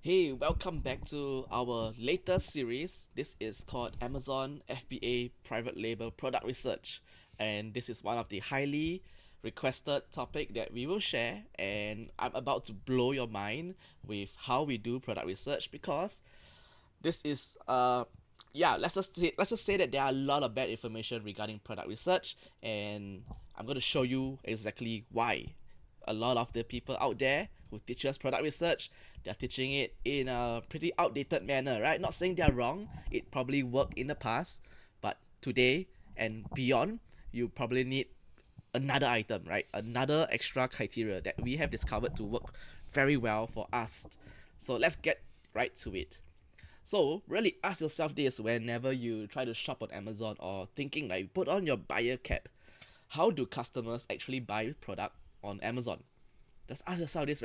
Hey, welcome back to our latest series. This is called Amazon FBA Private Label Product Research, and this is one of the highly requested topic that we will share. And I'm about to blow your mind with how we do product research because this is yeah, let's just say that there are a lot of bad information regarding product research, and I'm going to show you exactly why. A lot of the people out there who teach us product research, they're teaching it in a pretty outdated manner, right? Not saying they're wrong, it probably worked in the past, but today and beyond, you probably need another item, right? Another extra criteria that we have discovered to work very well for us. So let's get right to it. So really ask yourself this whenever you try to shop on Amazon or thinking like put on your buyer cap. How do customers actually buy product on Amazon? Just ask yourself this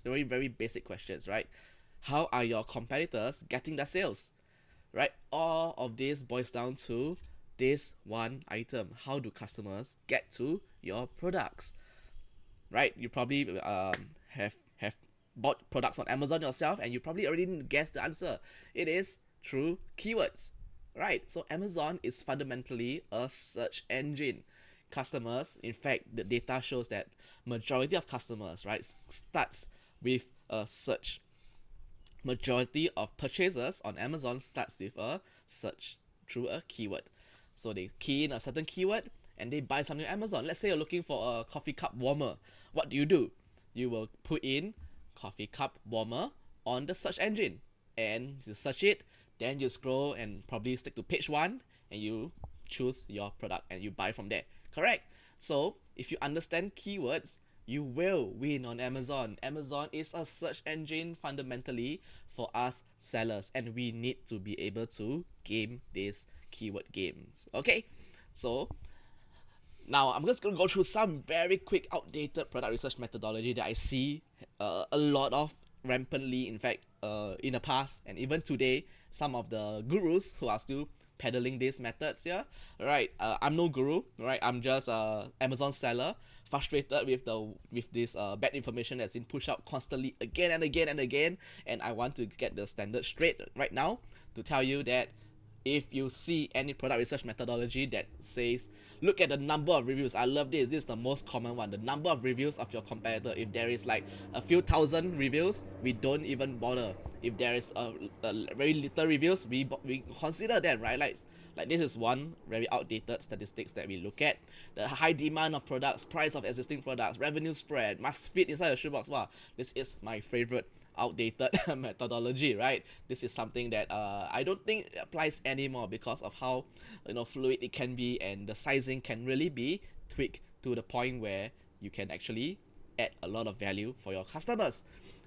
very basic questions, right? How are your competitors getting their sales? Right? All of this boils down to this one item. How do customers get to your products? Right? You probably have bought products on Amazon yourself, and you probably already guessed the answer. It is through keywords. Right? So Amazon is fundamentally a search engine. Customers, in fact, the data shows that majority of customers, right, starts with a search. Majority of purchases on Amazon starts with a search through a keyword. So they key in a certain keyword and they buy something on Amazon. Let's say you're looking for a coffee cup warmer. What do? You will put in coffee cup warmer on the search engine and you search it, then you scroll and probably stick to page one and you choose your product and you buy from there. Correct? So if you understand keywords, you will win on Amazon. Amazon is a search engine fundamentally for us sellers, and we need to be able to game these keyword games. Okay, so now I'm just gonna go through some very quick outdated product research methodology that I see a lot of rampantly, in fact, in the past and even today. Some of the gurus who are still peddling these methods here, right? I'm no guru, right? I'm just a Amazon seller, frustrated with this bad information that's been pushed out constantly again and again and again, and I want to get the standard straight right now to tell you that if you see any product research methodology that says look at the number of reviews. I love this is the most common one, the number of reviews of your competitor. If there is like a few thousand reviews, we don't even bother. If there is a very little reviews, we consider them, right? Like this is one very outdated statistics that we look at. The high demand of products, price of existing products, revenue spread must fit inside the shoebox. Wow, this is my favorite outdated methodology, right? This is something that I don't think applies anymore because of how fluid it can be, and the sizing can really be tweaked to the point where you can actually add a lot of value for your customers.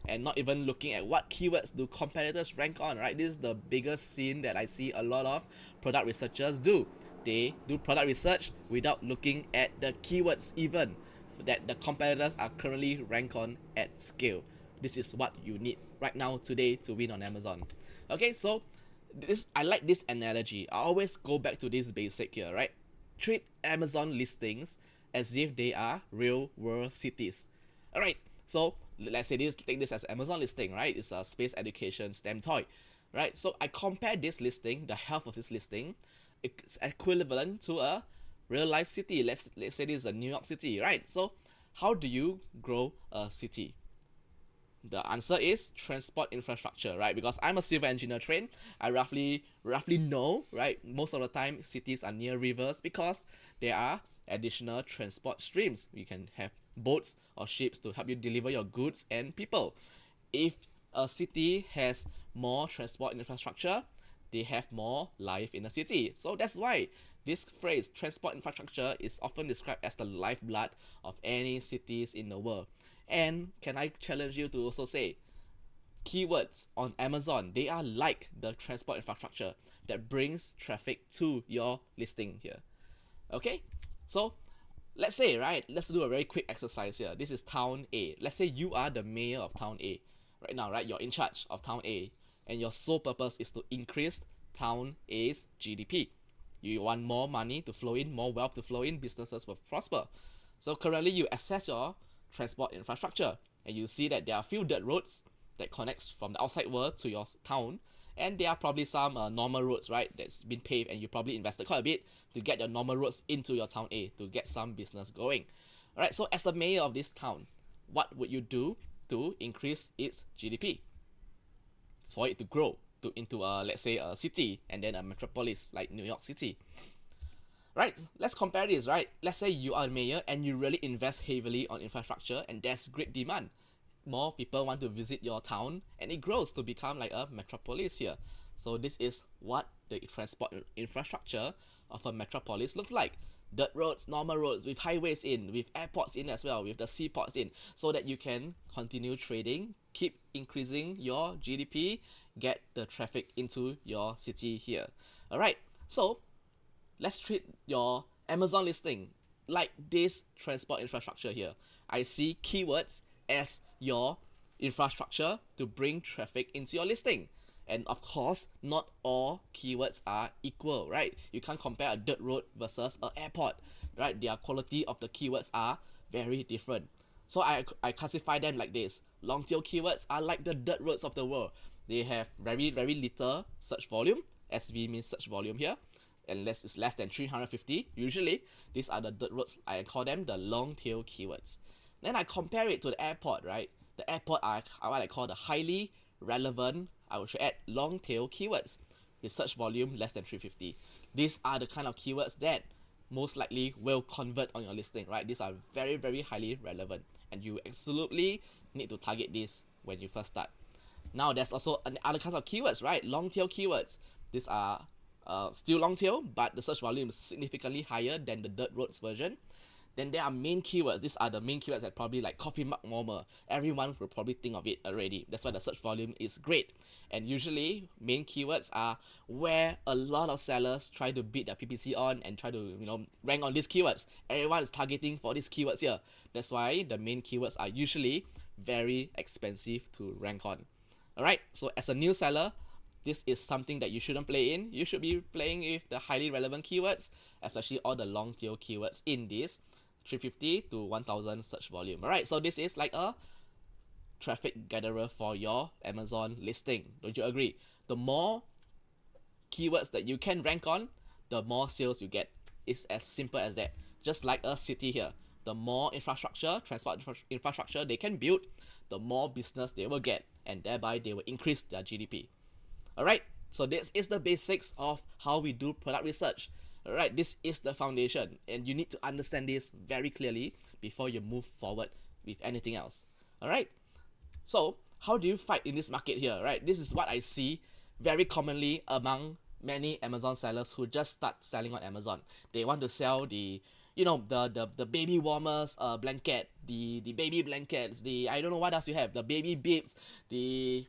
And not even looking at what keywords do competitors rank on, right? This is the biggest sin that I see a lot of product researchers do. They do product research without looking at the keywords even that the competitors are currently ranked on at scale. This is what you need right now today to win on Amazon. Okay, so this I like this analogy. I always go back to this basic here, right? Treat Amazon listings as if they are real world cities. Alright, so let's say this, take this as Amazon listing, right? It's a space education STEM toy. Right? So I compare this listing, the health of this listing, it's equivalent to a real life city. Let's say this is a New York City, right? So how do you grow a city? The answer is transport infrastructure, right? Because I'm a civil engineer trained, I roughly know, right? Most of the time, cities are near rivers because there are additional transport streams. You can have boats or ships to help you deliver your goods and people. If a city has more transport infrastructure, they have more life in a city. So that's why this phrase transport infrastructure is often described as the lifeblood of any cities in the world. And can I challenge you to also say keywords on Amazon, they are like the transport infrastructure that brings traffic to your listing here. Okay? So let's say, right, let's do a very quick exercise here. This is town A. Let's say you are the mayor of town A right now, right? You're in charge of town A, and your sole purpose is to increase town A's GDP. You want more money to flow in, more wealth to flow in, businesses will prosper. So currently you assess your transport infrastructure and you see that there are few dirt roads, that connects from the outside world to your town, and there are probably some normal roads, right, that's been paved, and you probably invested quite a bit to get your normal roads into your town A to get some business going. Alright, so as the mayor of this town, what would you do to increase its GDP? For it to grow into a, let's say, a city and then a metropolis like New York City. Right, let's compare this, right? Let's say you are a mayor and you really invest heavily on infrastructure and there's great demand. More people want to visit your town and it grows to become like a metropolis here. So this is what the transport infrastructure of a metropolis looks like. Dirt roads, normal roads, with highways in, with airports in as well, with the seaports in, so that you can continue trading, keep increasing your GDP, get the traffic into your city here. Alright, so let's treat your Amazon listing like this transport infrastructure here. I see keywords as your infrastructure to bring traffic into your listing. And of course, not all keywords are equal, right? You can't compare a dirt road versus an airport, right? Their quality of the keywords are very different. So I classify them like this. Long tail keywords are like the dirt roads of the world. They have very, very little search volume. SV means search volume here. Unless it's less than 350, usually these are the dirt roads. I call them the long tail keywords. Then I compare it to the airport, right? The airport are what I call the highly relevant, I should add, long tail keywords with search volume less than 350. These are the kind of keywords that most likely will convert on your listing, right? These are very, very highly relevant, and you absolutely need to target this when you first start. Now there's also other kinds of keywords, right? Long tail keywords. These are still long tail, but the search volume is significantly higher than the dirt roads version. Then there are main keywords. These are the main keywords that probably like coffee mug warmer. Everyone will probably think of it already. That's why the search volume is great. And usually main keywords are where a lot of sellers try to beat their PPC on and try to rank on these keywords. Everyone is targeting for these keywords here. That's why the main keywords are usually very expensive to rank on. Alright, so as a new seller, this is something that you shouldn't play in. You should be playing with the highly relevant keywords, especially all the long tail keywords in this 350 to 1000 search volume. Alright, so this is like a traffic gatherer for your Amazon listing. Don't you agree? The more keywords that you can rank on, the more sales you get. It's as simple as that. Just like a city here. The more infrastructure, transport infrastructure they can build, the more business they will get, and thereby they will increase their GDP. Alright, so this is the basics of how we do product research. Alright, this is the foundation, and you need to understand this very clearly before you move forward with anything else. Alright, so how do you fight in this market here, right? This is what I see very commonly among many Amazon sellers who just start selling on Amazon. They want to sell the baby warmers blanket, the baby blankets, the I don't know what else you have, the baby bibs, the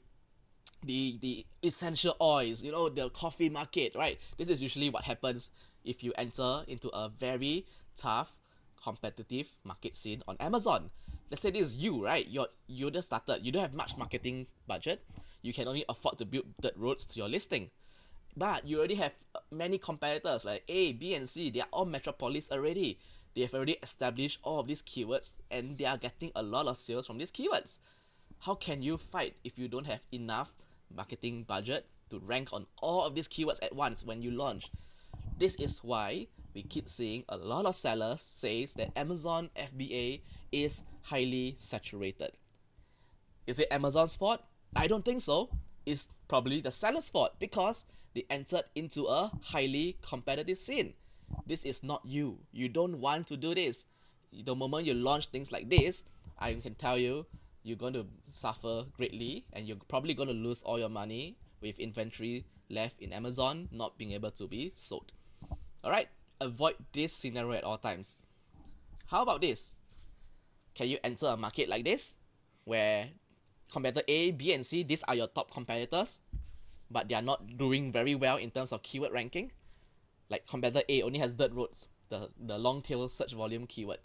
essential oils, the coffee market, right? This is usually what happens if you enter into a very tough competitive market scene on Amazon. Let's say this is you, right? You just started, you don't have much marketing budget, you can only afford to build dirt roads to your listing, but you already have many competitors like A, B, and C. They are all metropolis already. They have already established all of these keywords and they are getting a lot of sales from these keywords. How can you fight if you don't have enough marketing budget to rank on all of these keywords at once when you launch? This is why we keep seeing a lot of sellers says that Amazon FBA is highly saturated. Is it Amazon's fault? I don't think so. It's probably the seller's fault because they entered into a highly competitive scene. This is not you. You don't want to do this. The moment you launch things like this, I can tell you, you're going to suffer greatly and you're probably going to lose all your money with inventory left in Amazon not being able to be sold. Alright, avoid this scenario at all times. How about this? Can you enter a market like this where competitor A, B, and C, these are your top competitors, but they are not doing very well in terms of keyword ranking? Like competitor A only has dirt roads, the long tail search volume keywords.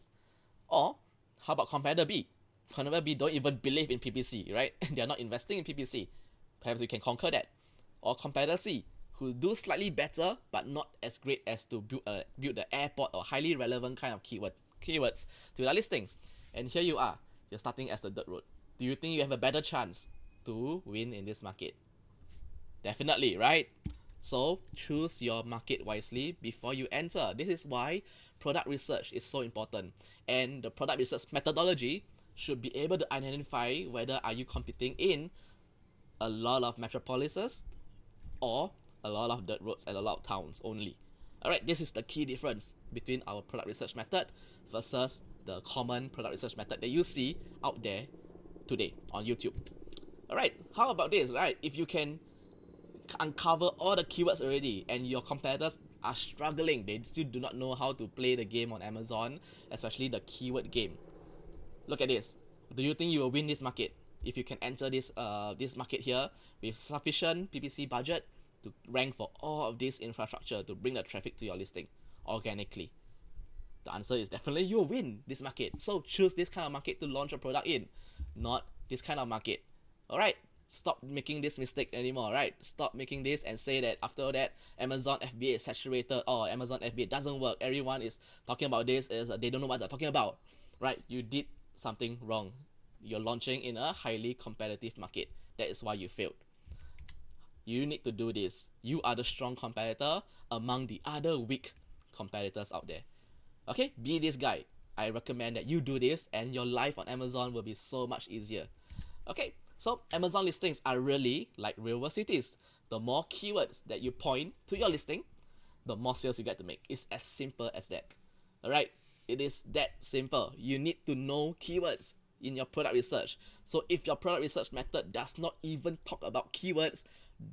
Or how about competitor B? Competitor B don't even believe in PPC, right? They are not investing in PPC. Perhaps you can conquer that. Or competitor C, who do slightly better but not as great as to build the airport or highly relevant kind of keywords to their listing. And here you are, you're starting as the dirt road. Do you think you have a better chance to win in this market? Definitely, right? So choose your market wisely before you enter. This is why product research is so important. And the product research methodology should be able to identify whether are you competing in a lot of metropolises or a lot of dirt roads and a lot of towns only. Alright, this is the key difference between our product research method versus the common product research method that you see out there today on YouTube. Alright, how about this, right? If you can uncover all the keywords already and your competitors are struggling, they still do not know how to play the game on Amazon, especially the keyword game. Look at this. Do you think you will win this market if you can enter this market here with sufficient PPC budget to rank for all of this infrastructure to bring the traffic to your listing organically? The answer is definitely you will win this market. So choose this kind of market to launch a product in, not this kind of market. Alright, stop making this mistake anymore, right? Stop making this and say that after that Amazon FBA is saturated or Amazon FBA doesn't work. Everyone is talking about this, is they don't know what they're talking about, right? You did something wrong. You're launching in a highly competitive market. That is why you failed. You need to do this. You are the strong competitor among the other weak competitors out there. Okay, be this guy. I recommend that you do this and your life on Amazon will be so much easier. Okay, so Amazon listings are really like real world cities. The more keywords that you point to your listing, the more sales you get to make. It's as simple as that. Alright, it is that simple. You need to know keywords in your product research. So if your product research method does not even talk about keywords,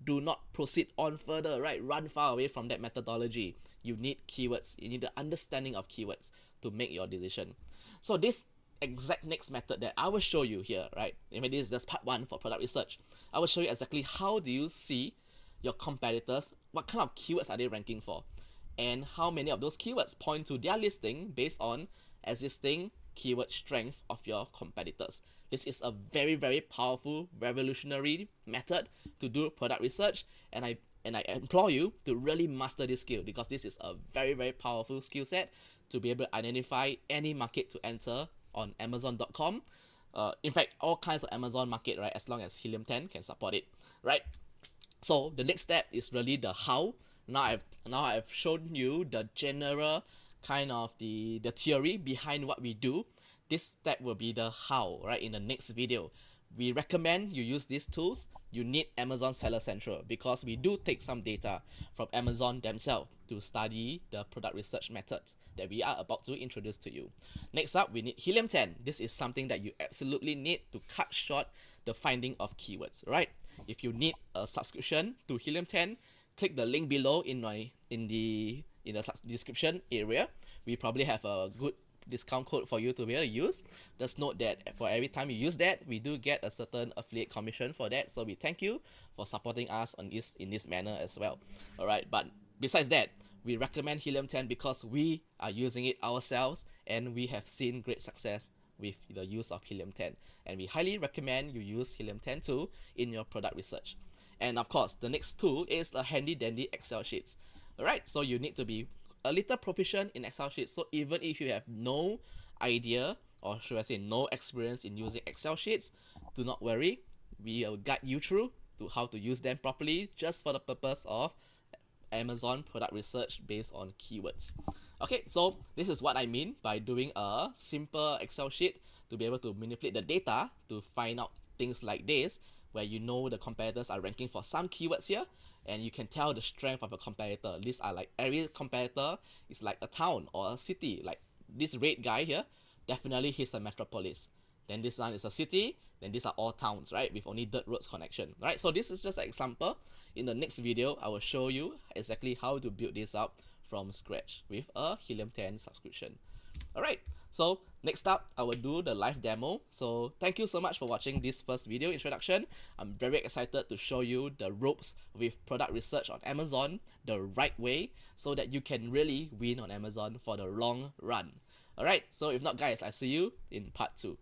do not proceed on further, right? Run far away from that methodology. You need keywords. You need the understanding of keywords to make your decision. So this exact next method that I will show you here, right? Maybe this is just part 1 for product research. I will show you exactly how do you see your competitors, what kind of keywords are they ranking for, and how many of those keywords point to their listing based on existing keyword strength of your competitors. This is a very, very powerful, revolutionary method to do product research, and I implore you to really master this skill, because this is a very, very powerful skill set to be able to identify any market to enter on Amazon.com. In fact, all kinds of Amazon market, right? As long as Helium 10 can support it, right? So the next step is really the how. Now I've shown you the general kind of the theory behind what we do. This step will be the how, right? In the next video, we recommend you use these tools. You need Amazon Seller Central because we do take some data from Amazon themselves to study the product research methods that we are about to introduce to you. Next up, we need Helium 10. This is something that you absolutely need to cut short the finding of keywords, right? If you need a subscription to Helium 10, click the link below in the description area. We probably have a good discount code for you to be able to use. Just note that for every time you use that, we do get a certain affiliate commission for that. So we thank you for supporting us on this in this manner as well. Alright, but besides that, we recommend Helium 10 because we are using it ourselves and we have seen great success with the use of Helium 10. And we highly recommend you use Helium 10 too in your product research. And of course, the next tool is the handy dandy Excel sheets. Alright, so you need to be a little proficient in Excel sheets. So even if you have no idea, or should I say no experience in using Excel sheets, do not worry. We will guide you through to how to use them properly just for the purpose of Amazon product research based on keywords. Okay, so this is what I mean by doing a simple Excel sheet to be able to manipulate the data to find out things like this, where you know the competitors are ranking for some keywords here, and you can tell the strength of a competitor. These are like every competitor is like a town or a city. Like this red guy here, definitely he's a metropolis. Then this one is a city. Then these are all towns, right? With only dirt roads connection, right? So this is just an example. In the next video, I will show you exactly how to build this up from scratch with a Helium 10 subscription. Alright, so next up, I will do the live demo. So thank you so much for watching this first video introduction. I'm very excited to show you the ropes with product research on Amazon the right way so that you can really win on Amazon for the long run. Alright, so if not guys, I see you in part 2.